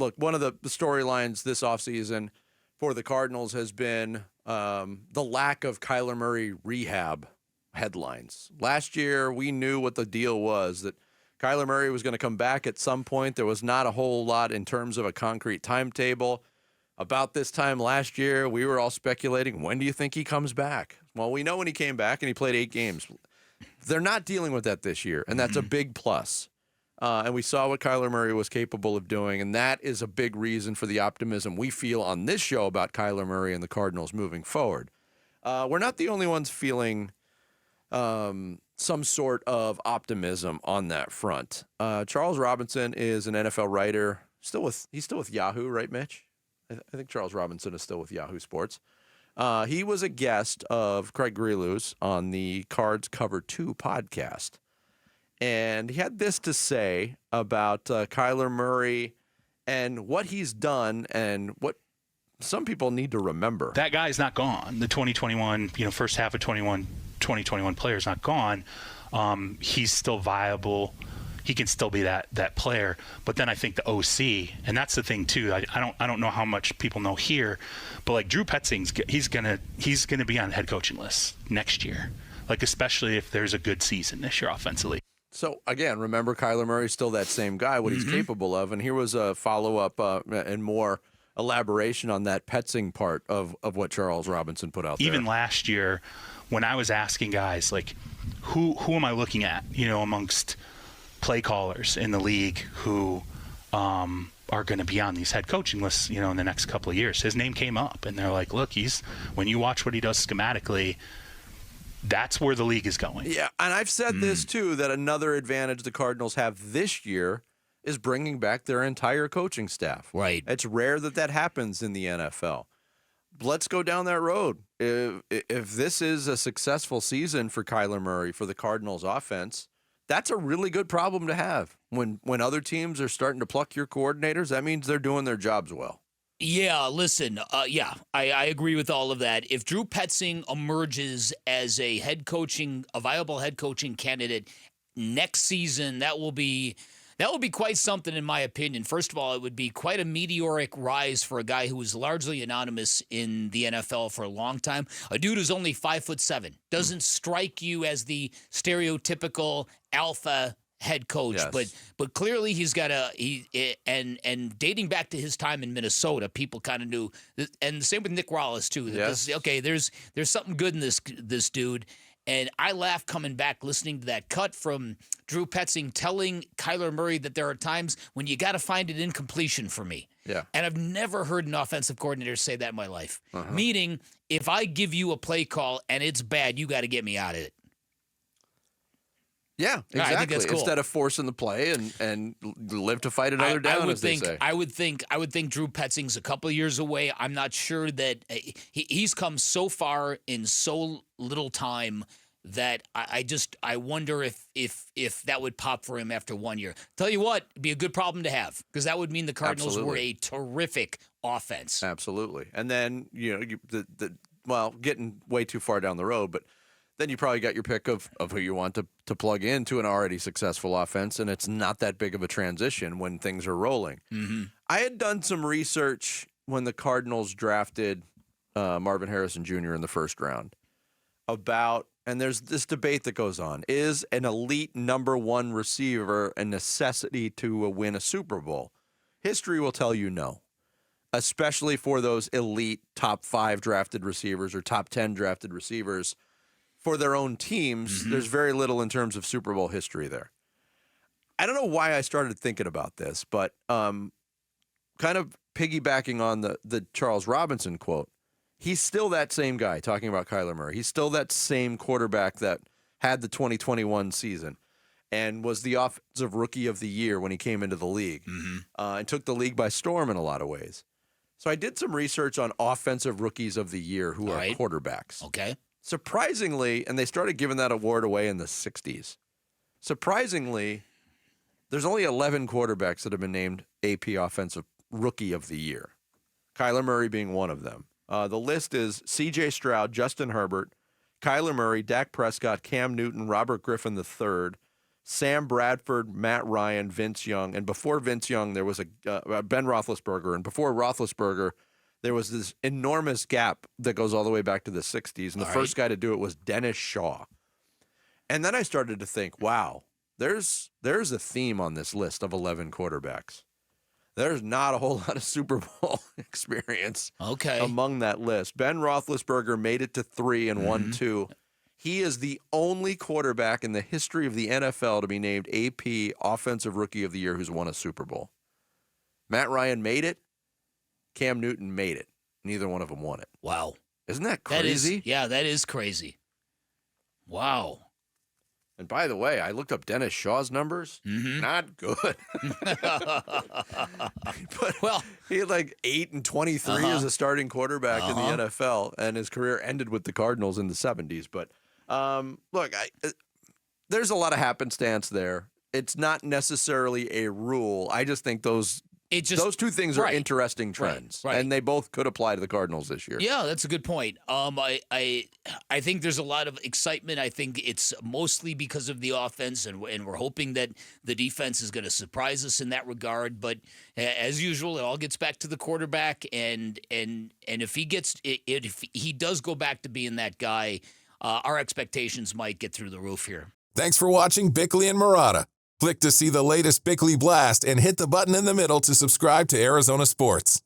look, one of the storylines this offseason for the Cardinals has been the lack of Kyler Murray rehab headlines. Last year, we knew what the deal was, that Kyler Murray was going to come back at some point. There was not a whole lot in terms of a concrete timetable. About this time last year, we were all speculating, when do you think he comes back? Well, we know when he came back, and he played 8 games. They're not dealing with that this year, and that's a big plus. And we saw what Kyler Murray was capable of doing, and that is a big reason for the optimism we feel on this show about Kyler Murray and the Cardinals moving forward. We're not the only ones feeling some sort of optimism on that front. Charles Robinson is an NFL writer. He's still with Yahoo, right, Mitch? I think Charles Robinson is still with Yahoo Sports. He was a guest of Craig Grilu's on the Cards Cover 2 podcast. And he had this to say about Kyler Murray and what he's done and what some people need to remember. That guy's not gone. The 2021, first half of 2021 player's not gone. He's still viable. He can still be that player. But then I think the OC, and that's the thing too. I don't know how much people know here, but like Drew Petzing, he's gonna be on the head coaching list next year. Like especially if there's a good season this year offensively. So again, remember Kyler Murray's still that same guy, what he's capable of, and here was a follow-up and more elaboration on that Petzing part of what Charles Robinson put out there. Even last year, when I was asking guys, like, who am I looking at, amongst play callers in the league who are going to be on these head coaching lists, in the next couple of years, his name came up, and they're like, look, when you watch what he does schematically, that's where the league is going. Yeah, and I've said this too, that another advantage the Cardinals have this year is bringing back their entire coaching staff. Right. It's rare that happens in the NFL. Let's go down that road. If this is a successful season for Kyler Murray, for the Cardinals offense, that's a really good problem to have. When other teams are starting to pluck your coordinators, that means they're doing their jobs well. Yeah, listen, I agree with all of that. If Drew Petzing emerges as a viable head coaching candidate next season, that will be quite something in my opinion. First of all, it would be quite a meteoric rise for a guy who was largely anonymous in the NFL for a long time. A dude who's only 5'7", doesn't strike you as the stereotypical alpha head coach, yes. but clearly he's got and dating back to his time in Minnesota, people kind of knew, and the same with Nick Wallace too. Yes. There's something good in this dude, and I laugh coming back listening to that cut from Drew Petzing telling Kyler Murray that there are times when you got to find an incompletion for me. Yeah, and I've never heard an offensive coordinator say that in my life. Meaning, if I give you a play call and it's bad, you got to get me out of it. Yeah, exactly. I think that's cool. Instead of forcing the play and live to fight another down, they say. I would think Drew Petzing's a couple of years away. I'm not sure that he's come so far in so little time that I wonder if that would pop for him after 1 year. Tell you what, it'd be a good problem to have, because that would mean the Cardinals were a terrific offense. Absolutely. And then getting way too far down the road, but then you probably got your pick of who you want to plug into an already successful offense, and it's not that big of a transition when things are rolling. I had done some research when the Cardinals drafted Marvin Harrison Jr. in the first round about, and there's this debate that goes on, is an elite number one receiver a necessity to win a Super Bowl? History will tell you no, especially for those elite top 5 drafted receivers or top 10 drafted receivers. For their own teams, there's very little in terms of Super Bowl history there. I don't know why I started thinking about this, but kind of piggybacking on the Charles Robinson quote, he's still that same guy talking about Kyler Murray. He's still that same quarterback that had the 2021 season and was the offensive rookie of the year when he came into the league and took the league by storm in a lot of ways. So I did some research on offensive rookies of the year who are quarterbacks. Okay. Surprisingly, and they started giving that award away in the 60s. Surprisingly, there's only 11 quarterbacks that have been named AP Offensive Rookie of the Year, Kyler Murray being one of them. The list is C.J. Stroud, Justin Herbert, Kyler Murray, Dak Prescott, Cam Newton, Robert Griffin III, Sam Bradford, Matt Ryan, Vince Young, and before Vince Young, there was a Ben Roethlisberger, and before Roethlisberger, there was this enormous gap that goes all the way back to the 60s, and the first guy to do it was Dennis Shaw. And then I started to think, wow, there's a theme on this list of 11 quarterbacks. There's not a whole lot of Super Bowl experience among that list. Ben Roethlisberger made it to 3 and won 2. He is the only quarterback in the history of the NFL to be named AP Offensive Rookie of the Year who's won a Super Bowl. Matt Ryan made it. Cam Newton made it. Neither one of them won it. Wow. Isn't that crazy? That is crazy. Wow. And by the way, I looked up Dennis Shaw's numbers. Not good. But he had like 8 and 23 as a starting quarterback in the NFL, and his career ended with the Cardinals in the 70s. But look, there's a lot of happenstance there. It's not necessarily a rule. I just think those two things are interesting trends, and they both could apply to the Cardinals this year. Yeah, that's a good point. I think there's a lot of excitement. I think it's mostly because of the offense, and we're hoping that the defense is going to surprise us in that regard. But as usual, it all gets back to the quarterback, and if he does go back to being that guy, our expectations might get through the roof here. Thanks for watching Bickley and Marotta. Click to see the latest Bickley Blast and hit the button in the middle to subscribe to Arizona Sports.